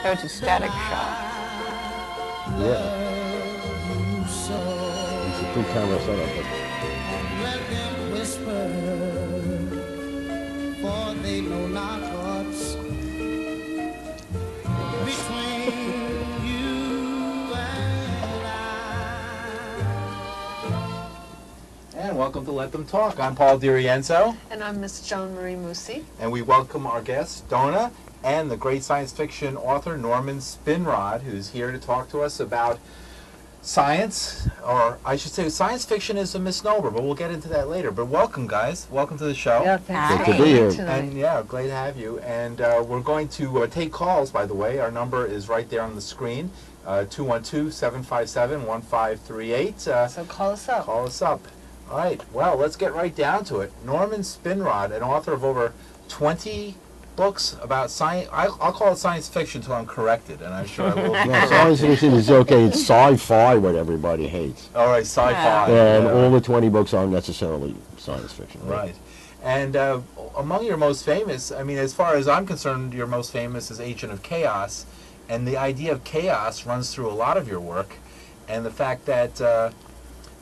So it's a static shot. Yeah. It's a two-camera setup. Let them whisper, for they know not what's between you and I. And welcome to Let Them Talk. I'm Paul DeRienzo. And I'm Miss Joan Marie Musi. And we welcome our guests, Dona, and the great science fiction author Norman Spinrad, who's here to talk to us about science, or I should say science fiction is a misnomer, but we'll get into that later. But welcome, guys. Welcome to the show. Yeah, thanks Good for to be being here. tonight. And yeah, glad to have you. And we're going to take calls, by the way. Our number is right there on the screen, 212-757-1538. So call us up. Call us up. All right, well, let's get right down to it. Norman Spinrad, an author of over 20 books about science. I'll call it science fiction until I'm corrected, and I'm sure I will. No, science fiction is okay. It's sci-fi what everybody hates. All right, sci-fi. And yeah. all the 20 books aren't necessarily science fiction. Right. And among your most famous, I mean, as far as I'm concerned, your most famous is Agent of Chaos. And the idea of chaos runs through a lot of your work. And the fact that,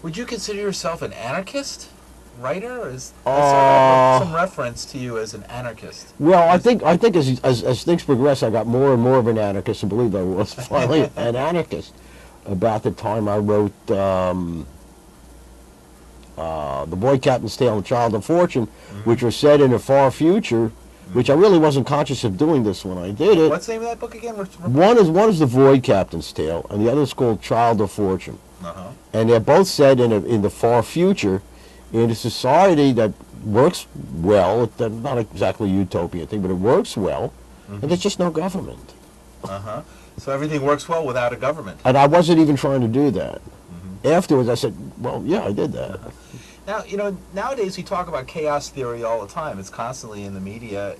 would you consider yourself an anarchist writer? Or is some reference to you as an anarchist? Well, I think as things progress, I got more and more of an anarchist, and believe I was finally an anarchist about the time I wrote The Boy Captain's Tale and Child of Fortune, which was set in a far future, which I really wasn't conscious of doing this when I did it. What's the name of that book again? One is The Boy Captain's Tale, and the other is called Child of Fortune. Uh-huh. And they're both set in the far future, in a society that works well. It's not exactly a utopian thing, but it works well, and there's just no government. Uh-huh. So everything works well without a government. And I wasn't even trying to do that. Afterwards, I said, well, yeah, I did that. Now, you know, nowadays we talk about chaos theory all the time. It's constantly in the media.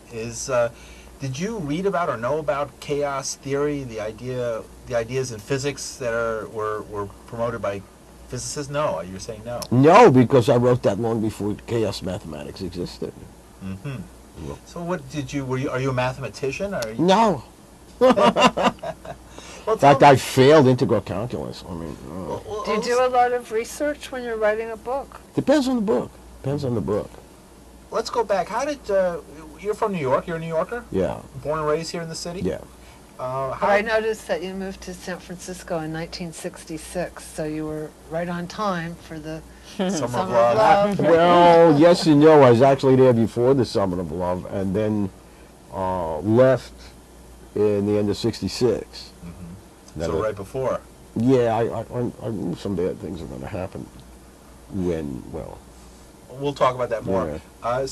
Did you read about or know about chaos theory, the ideas in physics that were promoted by physicists? No, you're saying no. No, because I wrote that long before chaos mathematics existed. Mm-hmm. Well, So what did you, are you a mathematician? Or are you, no. well, In fact, I failed integral calculus. I mean, Do you do a lot of research when you're writing a book? depends on the book. Depends on the book. Let's go back. How did, you're from New York, you're a New Yorker? Yeah, Born and raised here in the city? yeah. But I noticed that you moved to San Francisco in 1966, so you were right on time for the Summer of Love. Love. Well, yes and no. I was actually there before the Summer of Love, and then left in the end of '66. So right before. Yeah, I knew some bad things were going to happen when, well, We'll talk about that more. Yeah.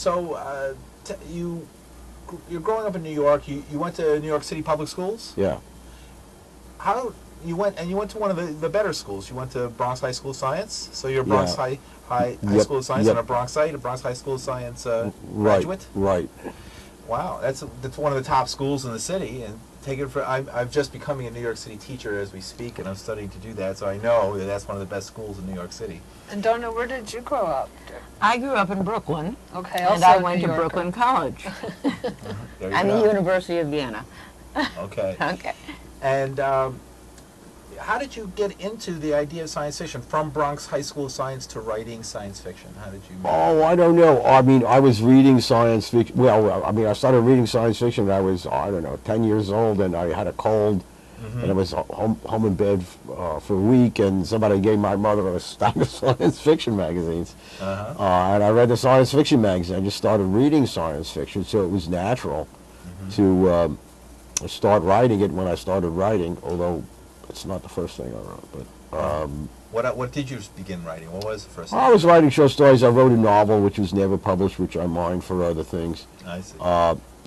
You're growing up in New York. You went to New York City public schools. yeah. How you went to one of the better schools. You went to Bronx High School of Science. So you're a Bronx Yeah. High Yep, School of Science yep. and a Bronx High School of Science Right, graduate. right. Wow, that's one of the top schools in the city. And take it for I'm just becoming a New York City teacher as we speak, and I'm studying to do that. So I know that that's one of the best schools in New York City. And Dona, where did you grow up? I grew up in Brooklyn, Okay, also and I a went New to Yorker. Brooklyn College There you and go. the University of Vienna. Okay. Okay. And how did you get into the idea of science fiction from Bronx High School of Science to writing science fiction? How did you? Oh, I don't know. I mean, I was reading science fiction. Well, I mean, I started reading science fiction when I was, I don't know, 10 years old, and I had a cold, and I was home in bed for a week, and somebody gave my mother a stack of science fiction magazines. And I read the science fiction magazine. I just started reading science fiction, so it was natural to start writing it when I started writing, although it's not the first thing I wrote. But What did you begin writing? What was the first thing? I was writing short stories. I wrote a novel, which was never published, which I mined for other things. I see.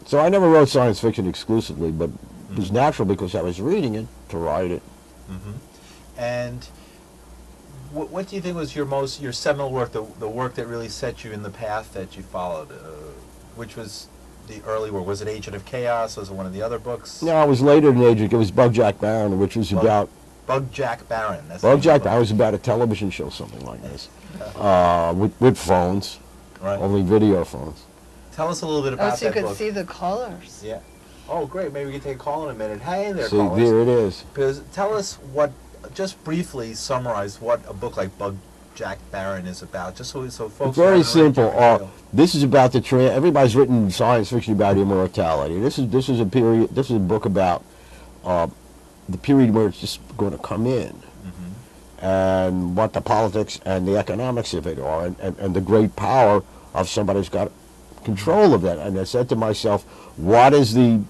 So I never wrote science fiction exclusively, but it was natural because I was reading it to write it. And what do you think was your seminal work, the work that really set you in the path that you followed? Which was the early work? Was it Agent of Chaos? Was it one of the other books? No, it was later than Agent. It was Bug Jack Barron, which was about... Bug Jack Barron. That's Bug the name of Jack the Barron book. was about a television show, something like this, with phones, Right. only video phones. Tell us a little bit about Oh, so you that could book. see the colors. Yeah. Oh, great. Maybe we can take a call in a minute. Hey there, See, callers. there it is. Because tell us just briefly summarize what a book like Bug Jack Barron is about, just so folks. It's very haven't read simple. it can feel. This is about everybody's written science fiction about immortality. This is a period. This is a book about the period where it's just going to come in, and what the politics and the economics of it are, and the great power of somebody who's got control of that. And I said to myself, what is the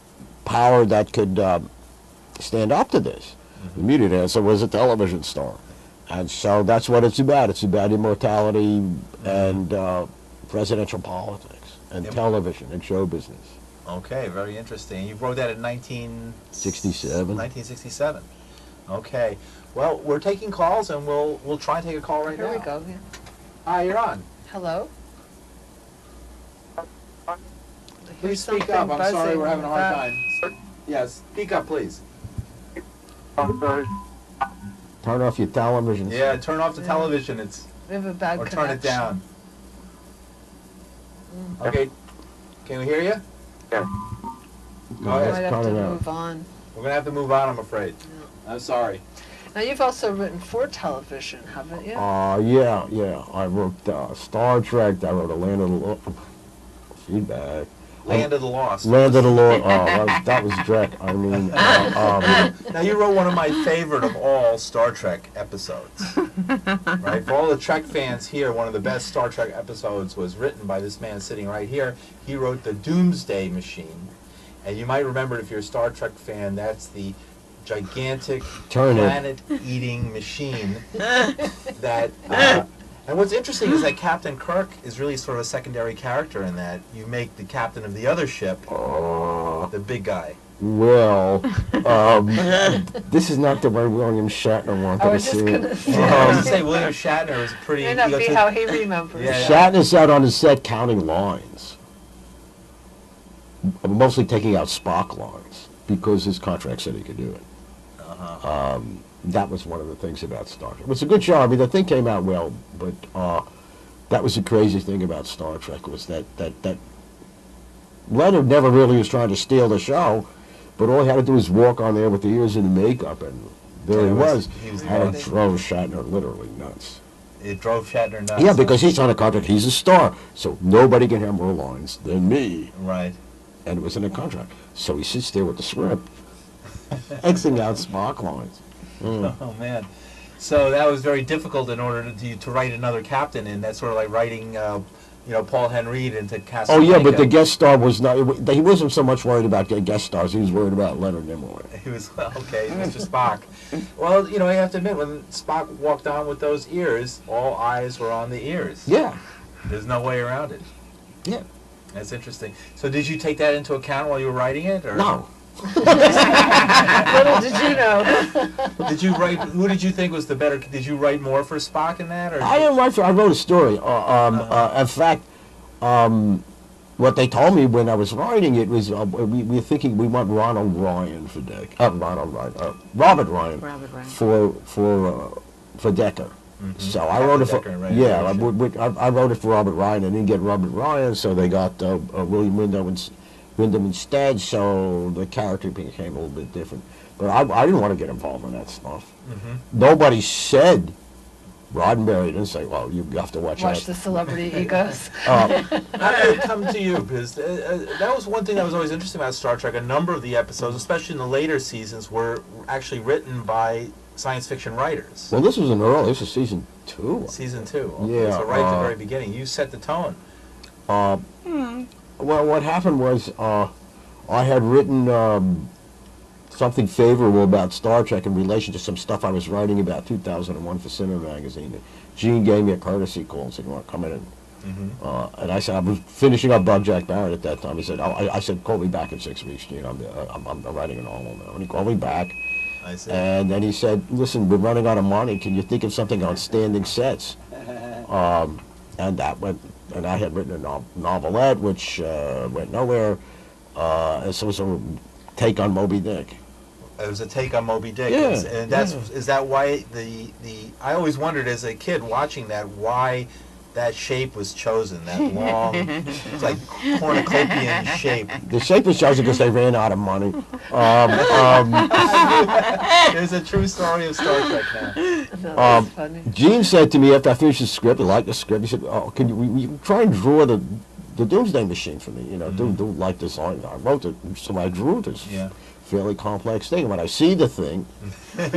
power that could stand up to this? The immediate answer was a television star. And so that's what it's about. It's about immortality and presidential politics and Yep. television and show business. Okay, very interesting. You wrote that in 67. 1967. Okay. Well, we're taking calls, and we'll try and take a call right Here now. we go. Yeah. Hi, you're on. Hello? Please speak up. I'm sorry, we're having a hard time. Yes, speak up, please. Turn off your television. Yeah, turn off the Yeah. television. It's We have a bad or connection. turn it down. Okay. Can we hear you? No, We that's might have to cutting out. move on. We're gonna have to move on, I'm afraid. I'm sorry. Now, you've also written for television, haven't you? Yeah. I wrote Star Trek. I wrote A Land of the Lost. Feedback. Land of the Lost. Land of the Lord. Oh, that was Drek. I mean, Now you wrote one of my favorite of all Star Trek episodes. Right? For all the Trek fans here, one of the best Star Trek episodes was written by this man sitting right here. He wrote the Doomsday Machine. And you might remember, if you're a Star Trek fan, that's the gigantic Turner. planet-eating machine that... and what's interesting is that Captain Kirk is really sort of a secondary character in that. You make the captain of the other ship the big guy. well, this is not the way William Shatner wanted I to was just see going to it. say. I was to say William Shatner is pretty... May not be egotistic- how he remembers. Yeah. Shatner's out on the set counting lines, mostly taking out Spock lines, because his contract said he could do it. That was one of the things about Star Trek. It was a good show. I mean, the thing came out well, but that was the crazy thing about Star Trek, was that Leonard never really was trying to steal the show, but all he had to do was walk on there with the ears and the makeup, and there he was. He was And it nuts. drove Shatner literally nuts. It drove Shatner nuts. Yeah, because he's on a contract. He's a star, so nobody can have more lines than me. Right. And it was in a contract. So he sits there with the script, Xing out Spock lines. Oh man, so that was very difficult in order to write another captain, and that's sort of like writing, Paul Henreid into Oh Casablanca. yeah, but the guest star was not. He wasn't so much worried about getting guest stars. He was worried about Leonard Nimoy. He was okay, Mr. Spock. Well, you have to admit, when Spock walked on with those ears, all eyes were on the ears. Yeah, There's no way around it. yeah. That's interesting. So did you take that into account while you were writing it, or No, Little did you know. Did you write? Who did you think was the better? Did you write more for Spock in that, or? I didn't write for. I wrote a story. In fact, what they told me when I was writing it was we were thinking we want Ronald Ryan for Robert Ryan Robert Ryan. for Decker. So I Captain wrote it for Decker, right, yeah. right, I wrote it for Robert Ryan. I didn't get Robert Ryan, so they got William Wyndham instead. So the character became a little bit different. But I didn't want to get involved in that stuff. Nobody said. Roddenberry didn't say, "Well, you have to watch Watch out." the celebrity egos. How did it come to you? Because that was one thing that was always interesting about Star Trek. A number of the episodes, especially in the later seasons, were actually written by science fiction writers. Well, this was season 2. Season 2. Yeah, So right at the very beginning, you set the tone. Well, what happened was I had written something favorable about Star Trek in relation to some stuff I was writing about 2001 for Cinema Magazine. Gene gave me a courtesy call and said, "You want to come in?" And I said, I was finishing up Bug Jack Barron at that time. He said, I said, "Call me back in 6 weeks, Gene. I'm writing a novel now." And he called me back. I see. And then he said, "Listen, we're running out of money. Can you think of something on standing sets?" And that went, and I had written a novelette, which went nowhere. And so it was a take on Moby Dick. It was a take on Moby Dick. Yeah, And is that why the I always wondered as a kid watching that why that shape was chosen, that long, it's like cornucopian shape. The shape was chosen because they ran out of money. There's a true story of Star Trek now. That's funny. Gene said to me after I finished the script, I liked the script, he said, "Oh, can you try and draw the Doomsday Machine for me? You know, do like this." I wrote it, so I drew this Yeah. fairly complex thing. When I see the thing, I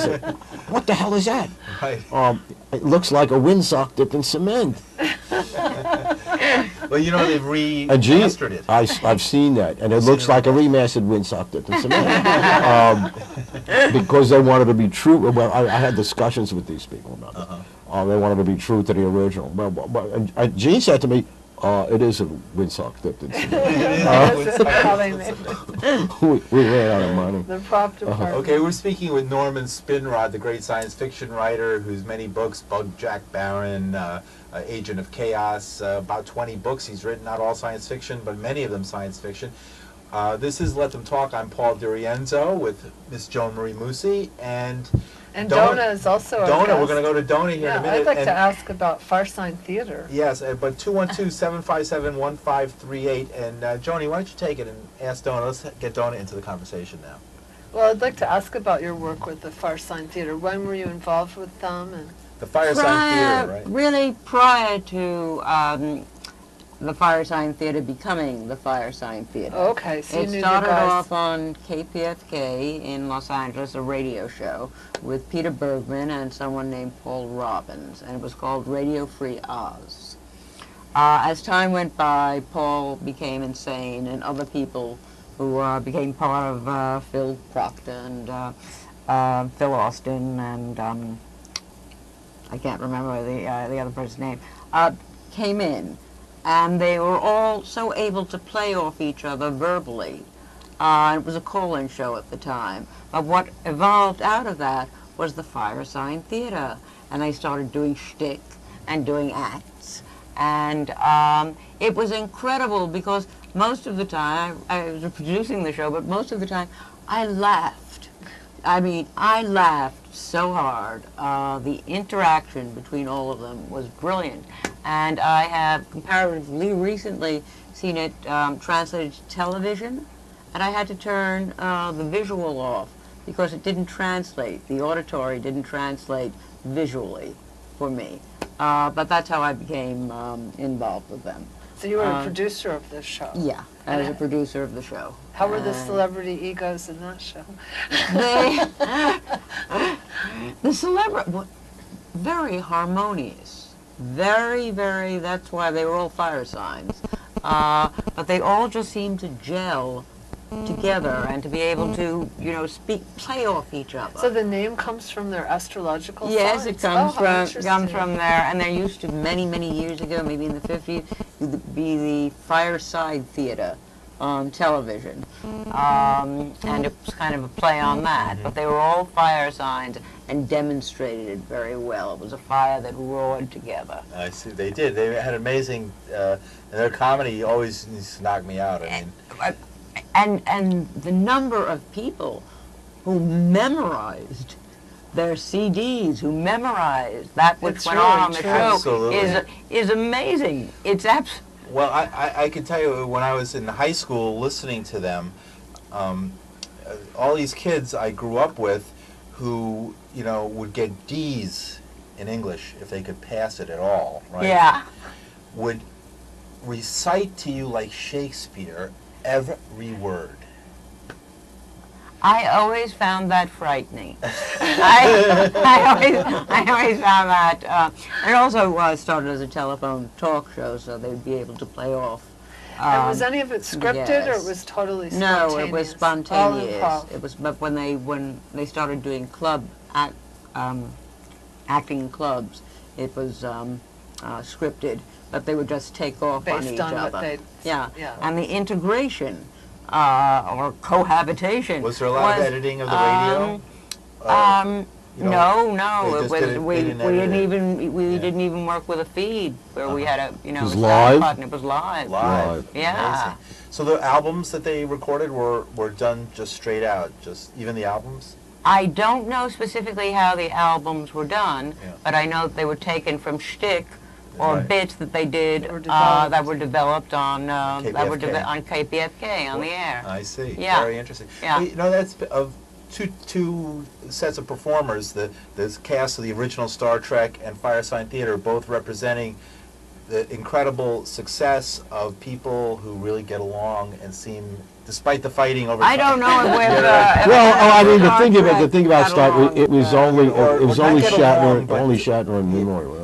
said, "What the hell is that?" Right. It looks like a windsock dipped in cement. Well, you know, they've And Gene, remastered it. I've seen that, and it Seen looks it like a remastered windsock dipped in cement. Because they wanted to be true. Well, I had discussions with these people about this. They wanted to be true to the original. And Gene said to me, "It is a windsock dipped in cement." That's how they made it. we ran out of money. The prop department. Okay, we're speaking with Norman Spinrad, the great science fiction writer whose many books, Bug Jack Barron, Agent of Chaos, about 20 books he's written, not all science fiction, but many of them science fiction. This is Let Them Talk. I'm Paul DeRienzo with Miss Joan Marie Musi, and Dona is also our Dona, guest. we're going to go to Dona here in a Yeah, minute. I'd like and to ask about Farsign Theater. Yes, but 212-757-1538. And Joni, why don't you take it and ask Dona? Let's get Dona into the conversation now. Well, I'd like to ask about your work with the Farsign Theater. When were you involved with them? And The Fireside Theater, right? Really prior to the Firesign Theater becoming the Firesign Theater. okay, so you It knew the started guys. off on KPFK in Los Angeles, a radio show with Peter Bergman and someone named Paul Robbins, and it was called Radio Free Oz. As time went by, Paul became insane, and other people who became part of Phil Proctor and Phil Austin and I can't remember the other person's name, came in. And they were all so able to play off each other verbally. It was a call-in show at the time. But what evolved out of that was the Firesign Theater. And they started doing shtick and doing acts. And it was incredible because most of the time, I was producing the show, but most of the time I laughed. I mean, I laughed so hard. The interaction between all of them was brilliant. And I have comparatively recently seen it translated to television, and I had to turn the visual off because it didn't translate. The auditory didn't translate visually for me. But that's how I became involved with them. So you were a producer of this show. Yeah, I was a producer of the show. How were the celebrity egos in that show? The celebrity, very harmonious. Very, very, that's why they were all fire signs. But they all just seemed to gel together and to be able to, you know, play off each other. So the name comes from their astrological Yes, signs? it comes Oh, how interesting. comes from there, and there used to many, many years ago, maybe in the 50s, be the Fireside Theater on television, and it was kind of a play on that. But they were all fire signs and demonstrated it very well. It was a fire that roared together. I see. They did. They had amazing. And their comedy always needs to knock me out. I mean, And the number of people who memorized their CDs, who memorized that which It's went really on the true. show Absolutely. is amazing. It's absolutely. well, I can tell you when I was in high school listening to them, all these kids I grew up with, who would get D's in English if they could pass it at all, right? Yeah. Would recite to you like Shakespeare every word. I always found that frightening. I always found that. And it also started as a telephone talk show, so they'd be able to play off. And was any of it scripted, or it yes. was totally spontaneous? No, it was All spontaneous. improv. It was, but when they started doing acting in clubs, it was scripted, but they would just take off on Based each on what other. they'd- Yeah. yeah. And the integration or cohabitation. Was there a lot of editing of the radio? No, they it just was, didn't- we they didn't edit it. didn't even work with a feed where we had a It was a start live? button. It was live. Live. Yeah. Amazing. So the albums that they recorded were done just straight out, just even the albums? I don't know specifically how the albums were done, Yeah. but I know they were taken from shtick or Right. bits that they did That were developed. that were developed on KPFK. on KPFK on the air. I see. Yeah. Very interesting. Yeah. Well, you know, that's of two sets of performers. The cast of the original Star Trek and Firesign Theater, both representing the incredible success of people who really get along and seem, despite the fighting over. I don't know if we've. Well, I mean, the thing about got Star, along, it was uh, only or it was not only get Shatner, along, but- only Shatner and Nimoy, really.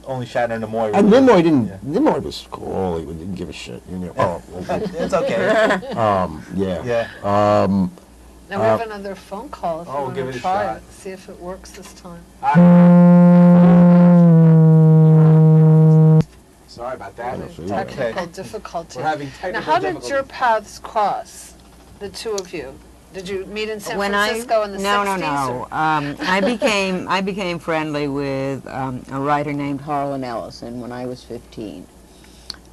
Only Shatner and Nimoy. And Nimoy didn't. Yeah. Nimoy was cool. He didn't give a shit. You know. Oh, It's okay. yeah. Yeah. Now we have another phone call if you Oh, we'll want give to it a try shot. it. See if it works this time. Sorry about that. Technical difficulty. We're having Now, technical how did difficulties. your paths cross, the two of you? Did you meet in San when Francisco in the no, 60s? no. I became friendly with a writer named Harlan Ellison when I was 15,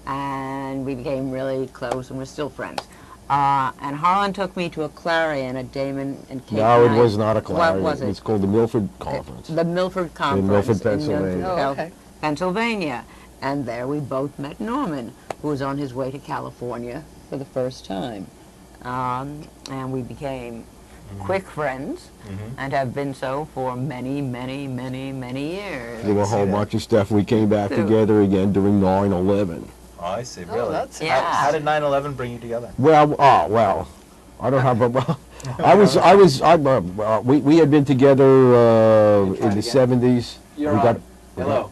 and we became really close, and we're still friends. And Harlan took me to a Clarion at Damon and Kate. No, it Knight. was not a Clarion. What was it? It's called the Milford Conference. The Milford Conference Milford, Pennsylvania. Oh, okay. Pennsylvania. And there we both met Norman, who was on his way to California for the first time. And we became quick friends and have been so for many, many, many, many years. There were a whole bunch of stuff. We came back True. together again during 9/11. Oh, I see. Oh, Really? that's Yeah. How did 9/11 bring you together? Well, I don't have a. We had been together Can you try in the it again? 70s. You're we on. got. Hello.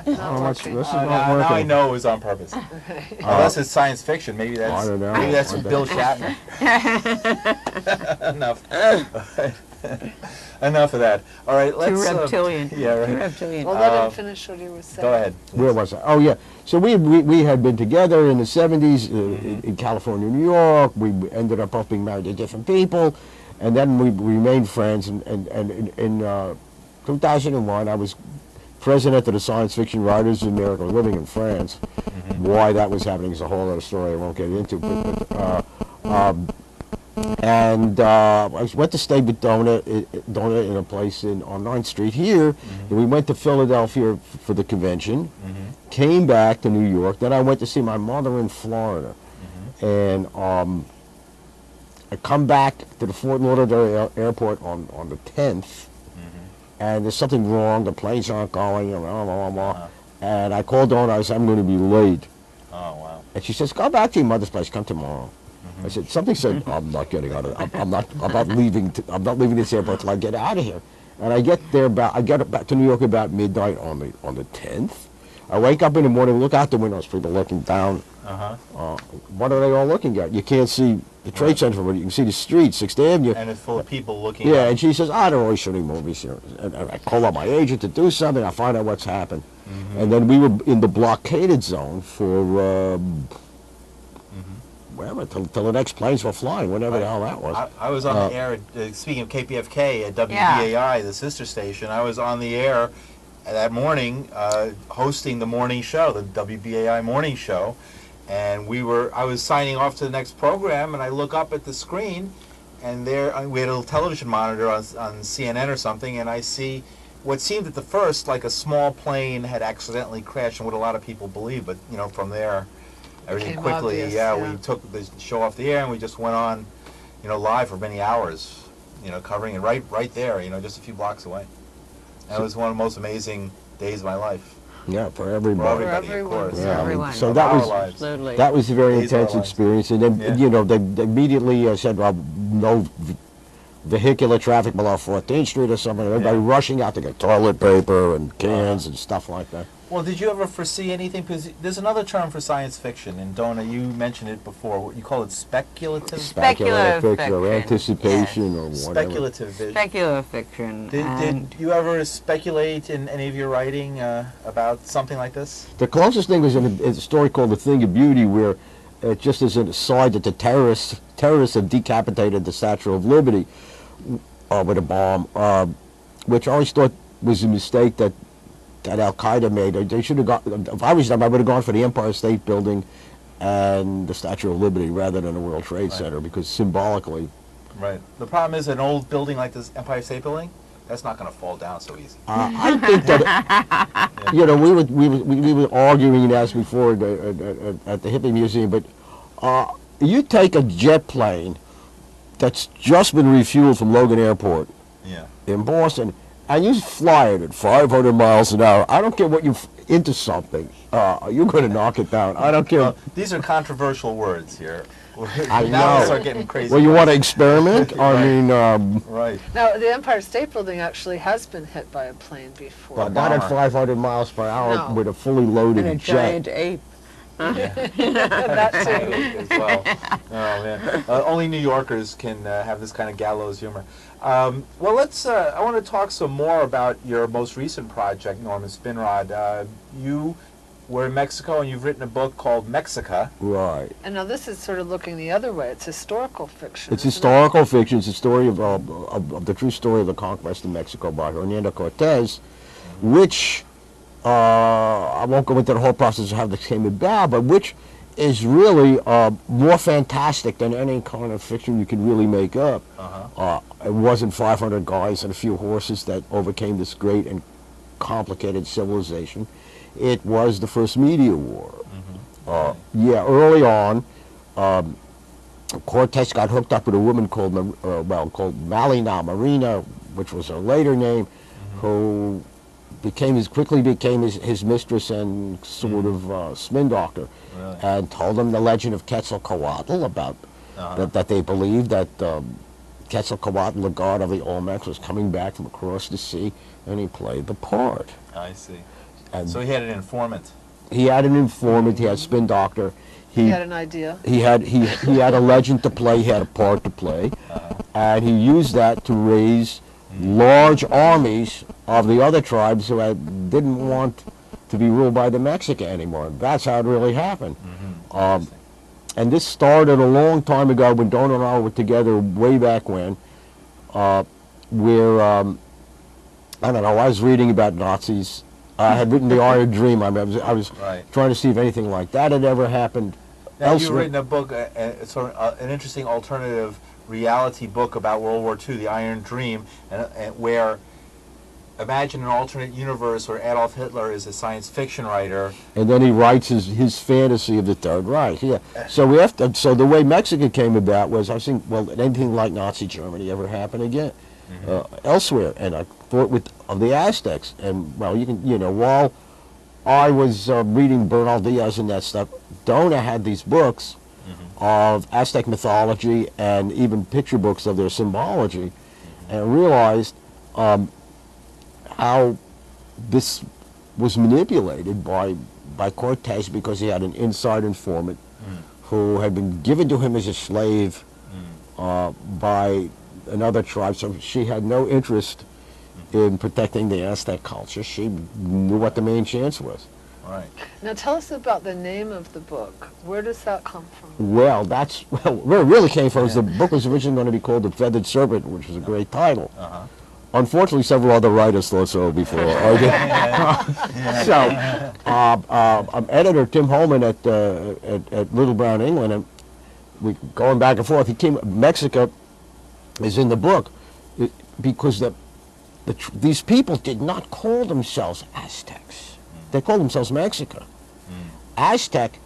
Oh, this is not Now I working. know it was on purpose. Unless it's science fiction, maybe that's. I don't know. Maybe that's I from don't- Bill Shatner. Enough. Enough of that. All right, let's. Too reptilian. Yeah, right. Too reptilian. Well, let him finish what he was saying. Go ahead. Where was I? Oh, yeah. So we had been together in the 70s in California, New York. We ended up both being married to different people. And then we remained friends. And in 2001, I was president of the Science Fiction Writers in America, living in France. Why that was happening is a whole other story I won't get into. I went to stay with Dona in a place on 9th Street here. And we went to Philadelphia for the convention, came back to New York. Then I went to see my mother in Florida. And I come back to the Fort Lauderdale airport on the 10th. And there's something wrong. The planes aren't going. And I called Dona. I said, I'm going to be late. Oh, wow. And she says, go back to your mother's place. Come tomorrow. I said, something said, I'm not getting out of. I'm not leaving. I'm not leaving this airport till I get out of here. And I get there I get back to New York about midnight on the 10th. I wake up in the morning, look out the windows, people looking down. What are they all looking at? You can't see the Trade Center, but you can see the street, 6th Avenue. And it's full of people looking. Yeah, up. and she says, they're always shooting movies here. And I call up my agent to do something. I find out what's happened. And then we were in the blockaded zone for, whatever, till the next planes were flying, whatever the hell that was. I was on the air, speaking of KPFK, at WBAI, the sister station. I was on the air that morning hosting the morning show, the WBAI morning show. And I was signing off to the next program, and I look up at the screen, and there we had a little television monitor on CNN or something, and I see what seemed at the first like a small plane had accidentally crashed, and what a lot of people believe. But from there, everything Became quickly. obvious, Yeah, yeah. we took the show off the air, and we just went on, live for many hours, covering it right there, just a few blocks away. That was one of the most amazing days of my life. Yeah, for For everybody. everybody, of everyone. course. Yeah, everyone. So Of that our was lives. Absolutely. that was a very Days of our intense lives. experience. And then Yeah. they immediately said, well, no vehicular traffic below 14th Street or something. Everybody rushing out to get toilet paper and cans and stuff like that. Well, did you ever foresee anything? Because there's another term for science fiction, and Dona, you mentioned it before. What you call it, speculative? Speculative fiction or fiction, anticipation or whatever. Speculative vision. Speculative fiction. and Did you ever speculate in any of your writing about something like this? The closest thing was in a story called The Thing of Beauty, where just as an aside that the terrorists have decapitated the Statue of Liberty with a bomb, which I always thought was a mistake that Al-Qaeda made. They should have gone, if I was them, I would have gone for the Empire State Building and the Statue of Liberty rather than the World Trade Center, because symbolically. Right. The problem is an old building like this Empire State Building That's not going to fall down so easy. I think that you know we were arguing and asked before at the Hippie Museum, but you take a jet plane that's just been refueled from Logan Airport Yeah. in Boston, and you fly it at 500 miles an hour. I don't care what you into something. You're going to knock it down. I don't care. Well, these are controversial words here. I Now we know. start getting crazy. Well, you want to experiment? I mean, Right. Now, the Empire State Building actually has been hit by a plane before. but not at bomber. 500 miles per hour No. with a fully loaded And a jet. giant ape. That too. As well. Oh man. Only New Yorkers can have this kind of gallows humor. Well, let's. I want to talk some more about your most recent project, Norman Spinrad. You were in Mexico, and you've written a book called Mexica. Right. And now this is sort of looking the other way. It's historical fiction. It's isn't it? historical fiction. It's a story of the true story of the conquest of Mexico by Hernando Cortez, which I won't go into the whole process of how this came about, but which is really more fantastic than any kind of fiction you can really make up. It wasn't 500 guys and a few horses that overcame this great and complicated civilization. It was the first media war. Yeah, early on, Cortez got hooked up with a woman called Malina Marina, which was her later name, who quickly became his mistress and sort of spin doctor, Really? and told him the legend of Quetzalcoatl about that they believed that Quetzalcoatl, the god of the Olmecs, was coming back from across the sea, and he played the part. I see. And So he had an informant. he had an informant. He had a spin doctor. He had an idea. He had a legend to play. He had a part to play, and he used that to raise large armies of the other tribes who didn't want to be ruled by the Mexican anymore. That's how it really happened. And this started a long time ago when Dona and I were together way back when, where I don't know. I was reading about Nazis. I had written The Iron Dream. I was Right. trying to see if anything like that had ever happened. Now, you've elsewhere. written a book, sort of an interesting alternative reality book about World War II, The Iron Dream, and where imagine an alternate universe where Adolf Hitler is a science fiction writer. And then he writes his fantasy of the Third Reich. Yeah. So so the way Mexico came about was, I think, well, anything like Nazi Germany ever happen again elsewhere? And I thought of the Aztecs. And well, while I was reading Bernal Diaz and that stuff, Dona had these books of Aztec mythology and even picture books of their symbology, and realized how this was manipulated by Cortez because he had an inside informant who had been given to him as a slave by another tribe. So she had no interest in protecting the Aztec culture. She knew what the main chance was. Right. Now tell us about the name of the book. Where does that come from? Well, where it really came from is the book was originally going to be called The Feathered Serpent, which was a great title. Unfortunately, several other writers thought so before I did. So, editor Tim Holman at Little Brown England, and we going back and forth. Mexico is in the book because these people did not call themselves Aztecs. They called themselves Mexica. Aztec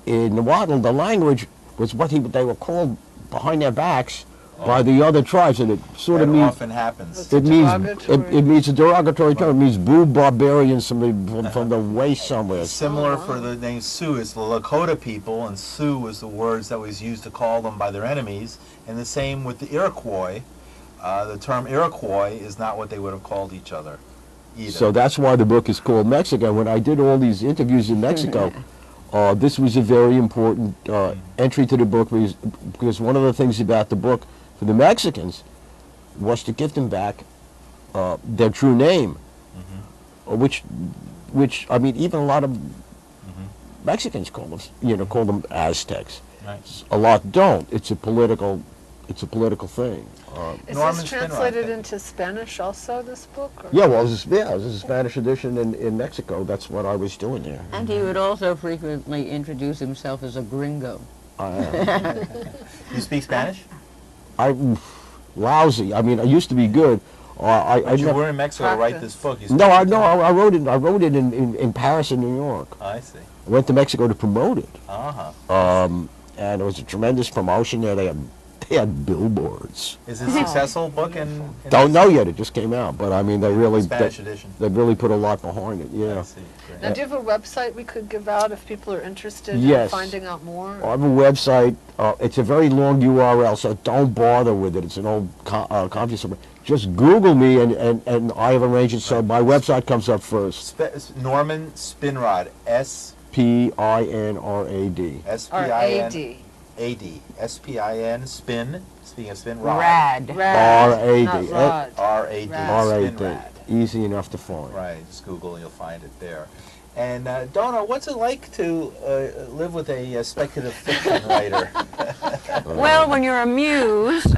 in Nahuatl, the language, was what they were called behind their backs by the other tribes, and it sort of That means often happens. It's it means derogatory. it means a derogatory term. It means boob barbarians from the waste somewhere. Similar for the name Sioux is the Lakota people, and Sioux was the words that was used to call them by their enemies. And the same with the Iroquois. The term Iroquois is not what they would have called each other either. So that's why the book is called Mexico. When I did all these interviews in Mexico, this was a very important entry to the book because one of the things about the book for the Mexicans was to give them back their true name, which I mean, even a lot of Mexicans call them Aztecs. Right. A lot don't. It's a political thing. Is Norman this Spinrad, translated yeah. into Spanish also, this book? Or? Yeah, well, this is a Spanish edition in Mexico. That's what I was doing there. And he would also frequently introduce himself as a gringo. You speak Spanish? I'm lousy. I mean, I used to be good. But you never- were in Mexico to write Practice. this book. You No, spent I your no, time- I wrote it. I wrote it in Paris and New York. I see. I went to Mexico to promote it, Uh-huh. and it was a tremendous promotion there. They had billboards. Is it a successful book in Don't know yet. It just came out, but I mean, they really Spanish edition? they really put a lot behind it. Yeah. I see. Great. Now, do you have a website we could give out if people are interested Yes. in finding out more? I have a website. It's a very long URL, so don't bother with it. It's an old computer. Just Google me, and I have arranged it so my website comes up first. Norman Spinrad. Spinrad. S-P-I-N. R-A-D. A-D. S-P-I-N. Spin. Speaking of spin, Rad. Rad. Rad, not R-A-D. Rod. R-A-D. Rad. R-A-D. Spinrad. Easy enough to find. Right. Just Google and you'll find it there. And Dona, what's it like to live with a speculative fiction writer? Well, when you're amused, you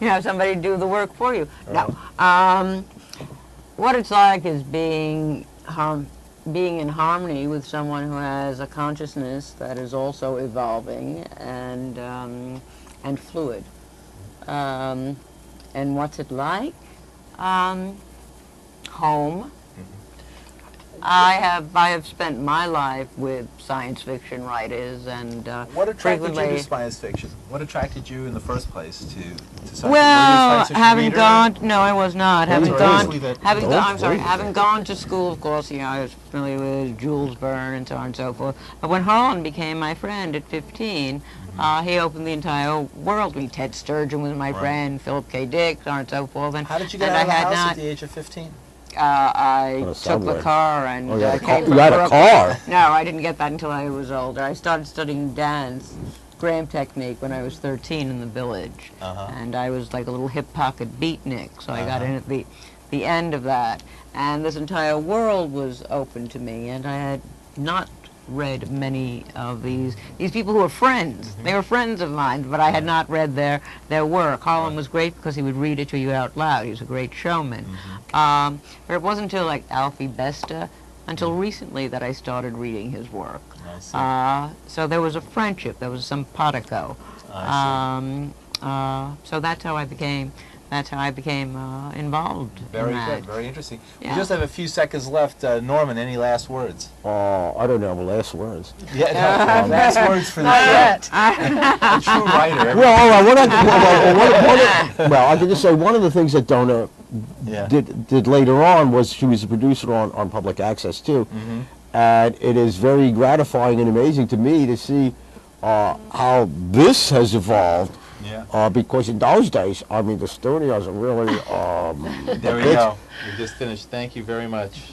have somebody do the work for you. No. What it's like is being in harmony with someone who has a consciousness that is also evolving and fluid. And what's it like? Home. I have spent my life with science fiction writers and What attracted you frequently. to science fiction? What attracted you in the first place to science fiction? Well, Were you a science fiction having reader? gone, no, I was not. Having sorry, gone, just leave it. having Don't gone, I'm sorry, leave it. having gone to school, of course, you know, I was familiar with Jules Verne and so on and so forth. But when Harlan became my friend at 15, he opened the entire world to me. Ted Sturgeon was my Right. friend, Philip K. Dick, so on and so forth. And, How did you get and out of the I had house not, at the age of 15? I On a took subway. the car and Oh, you had a came car. from You had a Brooklyn. car. No, I didn't get that until I was older. I started studying dance, Graham technique, when I was 13 in the village. Uh-huh. And I was like a little hip pocket beatnik, so I got Uh-huh. in at the end of that. And this entire world was open to me, and I had not read many of these people who were friends. Mm-hmm. They were friends of mine, but I had not read their work. Harlan was great because he would read it to you out loud. He was a great showman. Mm-hmm. But it wasn't until like Alfie Besta, until recently, that I started reading his work. I see. So there was a friendship. There was some simpatico. So that's how I became involved. Very in that. good, very interesting. Yeah. We just have a few seconds left. Norman, any last words? I don't know the last words. Yeah, no, last words for the Not show. yet. A true writer. Well, all right. Well, I can just say one of the things that Dona Yeah. did later on was she was a producer on Public Access too, Mm-hmm. and it is very gratifying and amazing to me to see how this has evolved. Yeah. Because in those days, I mean, the studios are really. There we go. We just finished. Thank you very much.